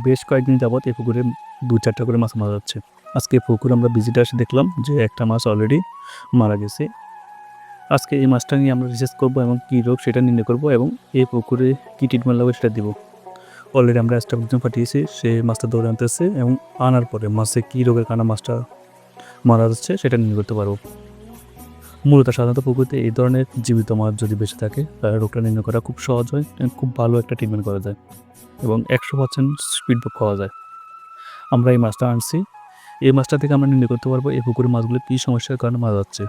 বেশ কয়েকদিন যাবৎ এই পুকুরে ২-৪টা করে মাছ মারা যাচ্ছে। আজকে পুকুরে আমরা ভিজিটে এসে দেখলাম যে একটা মাছ অলরেডি মারা গেছে। আজকে এই মাছটা নিয়ে আমরা রিসার্চ করব এবং কী রোগ সেটা নির্ণয় করব এবং এই পুকুরে কী ট্রিটমেন্ট লাগবে সেটা দিব। অলরেডি আমরা স্টাফ একজন পাঠিয়েছি, সে মাছটা ধরে আনতেছে এবং আনার পরে মাছে কী রোগের কারণে মাছটা মারা যাচ্ছে সেটা নির্ণয় করতে পারব। মূলত সাধারণত পুকুরে এই ধরনের জীবিত মাছ যদি বেঁচে থাকে তাহলে রোগটা নির্ণয় করা খুব সহজ হয় এবং খুব ভালো একটা ট্রিটমেন্ট করা যায় এবং 100% স্পিড পাওয়া যায়। আমরা এই মাছটা আনছি, এই মাছটা থেকে আমরা নির্ণয় করতে পারবো এই পুকুরের মাছগুলো কী সমস্যার কারণে মারা যাচ্ছে।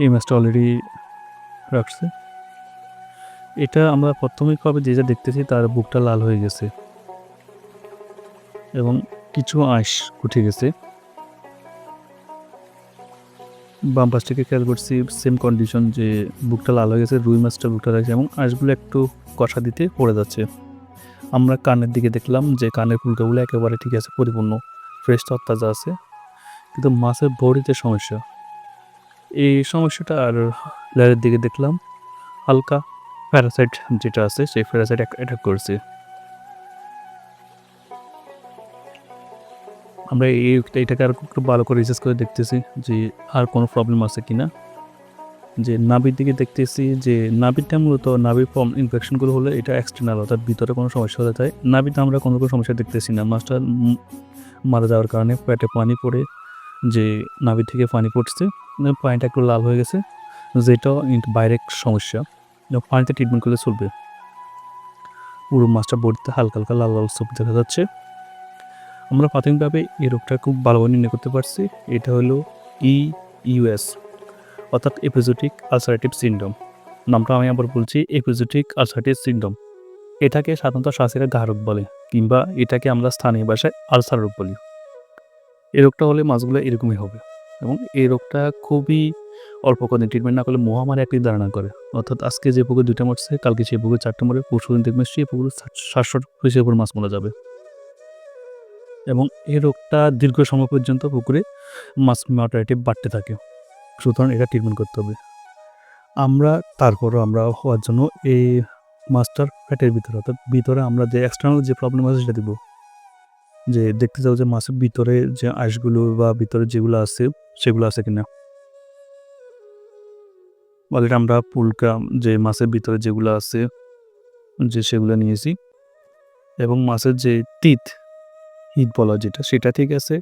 এই মাছটা অলরেডি রাখছে। এটা আমরা প্রাথমিকভাবে যে যা দেখতেছি তার বুকটা লাল হয়ে গেছে এবং কিছু আঁশ উঠে গেছে। বাম পাশ থেকে খেয়াল করছি সেম কন্ডিশন, যে বুকটা লাল হয়ে গেছে, রুই মাছটা বুকটা লাগছে এবং আঁশগুলো একটু কষা দিতে পড়ে যাচ্ছে। আমরা কানের দিকে দেখলাম যে কানের ফুলকাগুলো একেবারে ঠিক আছে, পরিপূর্ণ ফ্রেশ তরতাজা আছে, কিন্তু মাছের বডিতে সমস্যা। এই সমস্যাটা আর লেজের দিকে দেখলাম হালকা প্যারাসাইট যেটা আছে সেই প্যারাসাইট অ্যাটাক করছে। আমরা এইটাকে আর একটু ভালো করে রিসার্চ করে দেখতেছি যে আর কোনো প্রবলেম আছে কিনা। যে নাভির দিকে দেখতেছি যে নাভিটা মূলত নাভির ইনফেকশনগুলো হলে এটা এক্সটার্নাল, অর্থাৎ ভিতরে কোনো সমস্যা হতে যায়। নাভিতে আমরা কোনো সমস্যা দেখতেছি না। মাছটা মারা যাওয়ার কারণে পেটে পানি পড়ে যে নাভি থেকে পানি পড়ছে, পানিটা একটু লাল হয়ে গেছে, যেটাও বাইরে সমস্যা। পানিতে ট্রিটমেন্ট করলে চলবে। পুরো মাছটা বডিতে হালকা হালকা লাল লাল ছোপ দেখা যাচ্ছে। আমরা প্রাথমিকভাবে এই রোগটা খুব ভালোভাবে নির্ণয় করতে পারছি। এটা হলো ইউএস, অর্থাৎ এপিজোটিক আলসারেটিভ সিনড্রোম। নামটা আমি আবার বলছি, এপিজোটিক আলসারেটিভ সিনড্রোম। এটাকে সাধারণত শ্বাসের ঘা রোগ বলে, কিংবা এটাকে আমরা স্থানীয় ভাষায় আলসার রোগ বলি। এই রোগটা হলে মাছগুলো এরকমই হবে এবং এই রোগটা খুবই অল্প কদিন ট্রিটমেন্ট না করলে মহামারী একটি ধারণা করে। অর্থাৎ আজকে যে পুকুর 2টা মরছে, কালকে সেই পুকুর 4টা মরে, পরশুদিন দেখবেন সেই পুকুর 700 উপর মাছ মারা যাবে এবং এই রোগটা দীর্ঘ সময় পর্যন্ত পুকুরে মাছ মর্টালিটি বাড়তে থাকে। সুতরাং এটা ট্রিটমেন্ট করতে হবে। তারপরও আমরা হওয়ার জন্য এই মাছটার পেটের ভিতরে, অর্থাৎ ভিতরে আমরা যে এক্সটার্নাল যে প্রবলেম আছে সেটা দিব। যে দেখতে চাও যে মাছের ভিতরে যে আঁশগুলো বা ভিতরে যেগুলো আছে সেগুলো আছে কিনা। অলরেডি আমরা পুলকা যে মাছের ভিতরে যেগুলো আছে যে সেগুলো নিয়েছি এবং মাছের যে হিট বলা যেটা, সেটা ঠিক আছে।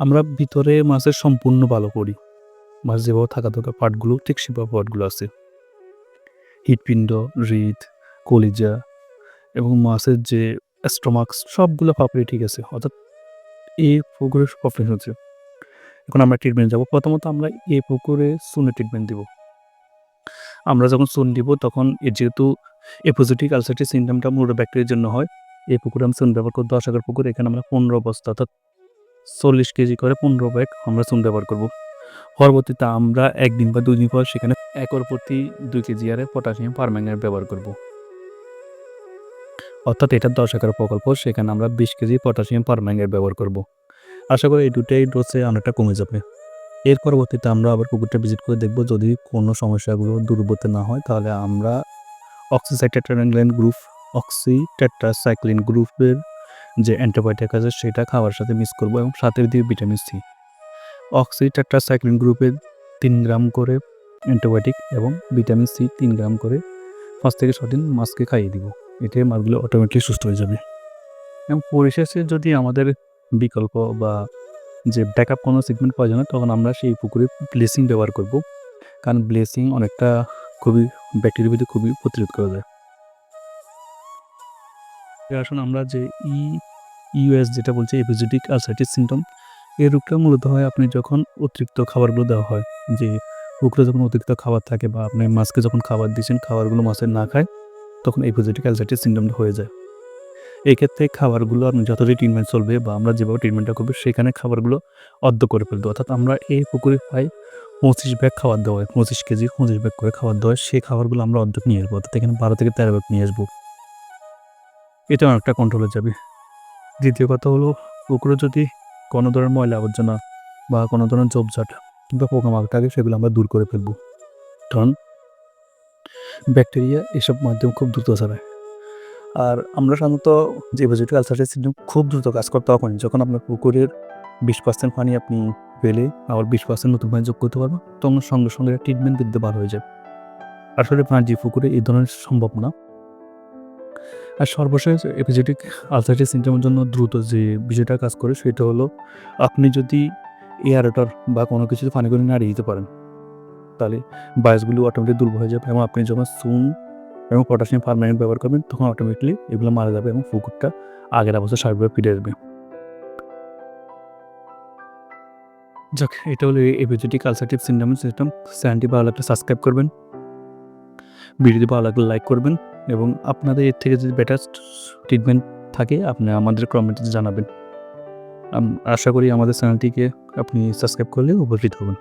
আমরা ভিতরে মাছের সম্পূর্ণ ভালো করি। মাছ যেভাবে থাকা দরকার পার্টগুলো ঠিক সেভাবে পার্টগুলো আছে। হৃৎপিণ্ড, হৃদ, কলিজা এবং মাছের যে স্টোমাক সবগুলো পাপড়ি ঠিক আছে, অর্থাৎ এই পুকুরের প্রবলেম হচ্ছে। এখন আমরা ট্রিটমেন্ট যাব। প্রথমত আমরা এই পুকুরে চুনের ট্রিটমেন্ট দিব। আমরা যখন চুন দিব তখন যেহেতু এপিজোটিক আলসারেটিভ সিনড্রোমটা মূলত ব্যাকটেরিয়ার জন্য হয়, এই পুকুরে আমরা চুন ব্যবহার করব 10 একর পুকুর। এখানে আমরা 15 বস্তা, অর্থাৎ 40 কেজি করে 15 ব্যাগ আমরা চুন ব্যবহার করব। পরবর্তীতে আমরা 1 দিন বা 2 দিন পর সেখানে একর প্রতি 2 কেজি হারে পটাশিয়াম পারম্যাঙ্গানেট ব্যবহার করব। অর্থাৎ এটা 10 একর প্রকল্প, সেখানে আমরা 20 কেজি পটাশিয়াম পারম্যাঙ্গানেট ব্যবহার করব। আশা করি এই দুটাই ডোজে অনেকটা কমে যাবে। এর পরবর্তীতে আমরা আবার পুকুরটা ভিজিট করে দেখব। যদি কোনো সমস্যাগুলো দূরীভূত না হয় তাহলে আমরা অক্সিটেট্রাসাইক্লিন গ্রুপের যে অ্যান্টিবায়োটিক আছে সেটা খাওয়ার সাথে মিক্স করব এবং সাথে দিয়ে ভিটামিন সি। অক্সিটেট্রাসাইক্লিন গ্রুপের 3 গ্রাম করে অ্যান্টিবায়োটিক এবং ভিটামিন সি 3 গ্রাম করে 5 থেকে 6 দিন মাছকে খাইয়ে দিব। এতে মাছগুলো অটোমেটিকলি সুস্থ হয়ে যাবে। এবং পরিশেষে যদি আমাদের বিকল্প বা যে ব্যাকআপ কোনো ট্রিটমেন্ট প্রয়োজন হয় তখন আমরা সেই পুকুরে ব্লিচিং ব্যবহার করব, কারণ ব্লিচিং অনেকটা ব্যাকটেরিয়ার বিরুদ্ধে খুবই প্রতিরোধ করা যায়। আসুন আমরা যে ইউএস যেটা বলছি, এপিজোটিক আলসারেটিভ সিনড্রোম, এই রোগটা মূলত হয় আপনি যখন অতিরিক্ত খাবারগুলো দেওয়া হয়, যে পুকুরে যখন অতিরিক্ত খাবার থাকে বা আপনি মাছকে যখন খাবার দিচ্ছেন খাবারগুলো মাছের না খায়, তখন এপিজোটিক আলসারেটিভ সিনড্রোমটা হয়ে যায়। এই ক্ষেত্রে খাবারগুলো আপনি যতটাই ট্রিটমেন্ট চলবে বা আমরা যেভাবে ট্রিটমেন্টটা করবো সেখানে খাবারগুলো অর্ধ করে ফেলবো। অর্থাৎ আমরা এই পুকুরে প্রায় 25 ব্যাগ খাবার দেওয়া হয়, 25 কেজি 25 ব্যাগ করে খাবার দেওয়া হয়, সেই খাবারগুলো আমরা অর্ধেক নিয়ে আসবো, অর্থাৎ এখানে 12 থেকে 13 ব্যাগ নিয়ে আসবো। এটা অনেকটা কন্ট্রোলে যাবে। দ্বিতীয় কথা হলো, পুকুরে যদি কোনো ধরনের ময়লা আবর্জনা বা কোনো ধরনের ঝোপঝাট কিংবা পোকামাকড় থাকে সেগুলো আমরা দূর করে ফেলবো, কারণ ব্যাকটেরিয়া এসব মাধ্যমে খুব দ্রুত ছড়ায়। আর আমরা সাধারণত যে এপিজোডিক আলসারের সিস্টেম খুব দ্রুত কাজ করে তখনই যখন আপনার পুকুরের 20% পানি আপনি ফেলে আবার 20% নতুন পানি যোগ করতে পারবো, তখন সঙ্গে সঙ্গে ট্রিটমেন্ট দিতে বার হয়ে যায়। আসলে পানির পুকুরে এই ধরনের সম্ভব না। আর সর্বশেষ এপিজেডিক আলসারেটিভ সিনড্রোমের জন্য দ্রুত যে বিষয়টা কাজ করে সেটা হলো আপনি যদি এয়ারেটর বা কোনো কিছুতে পানি করে নাড়িয়ে দিতে পারেন, তাহলে বায়োসগুলো অটোমেটিক দুর্বল হয়ে যাবে এবং আপনি যখন চুন এবং পটাশিয়াম পারম্যানেন্ট ব্যবহার করবেন তখন অটোমেটিকলি এগুলো মারা যাবে এবং পুকুরটা আগের অবস্থা স্বাভাবিকভাবে ফিরে আসবে। যাক, এটা হলো এপিজেডিক আলসারেটিভ সিনড্রোমের সিস্টেম। চ্যানেলটি ভালো লাগলে সাবস্ক্রাইব করবেন, ভিডিওটি ভালো লাগলে লাইক করবেন এবং আপনাদের এর থেকে যদি বেটার ট্রিটমেন্ট থাকে আপনি আমাদের কমেন্টে জানাবেন। আশা করি আমাদের চ্যানেলটিকে আপনি সাবস্ক্রাইব করলে উপকৃত হবেন।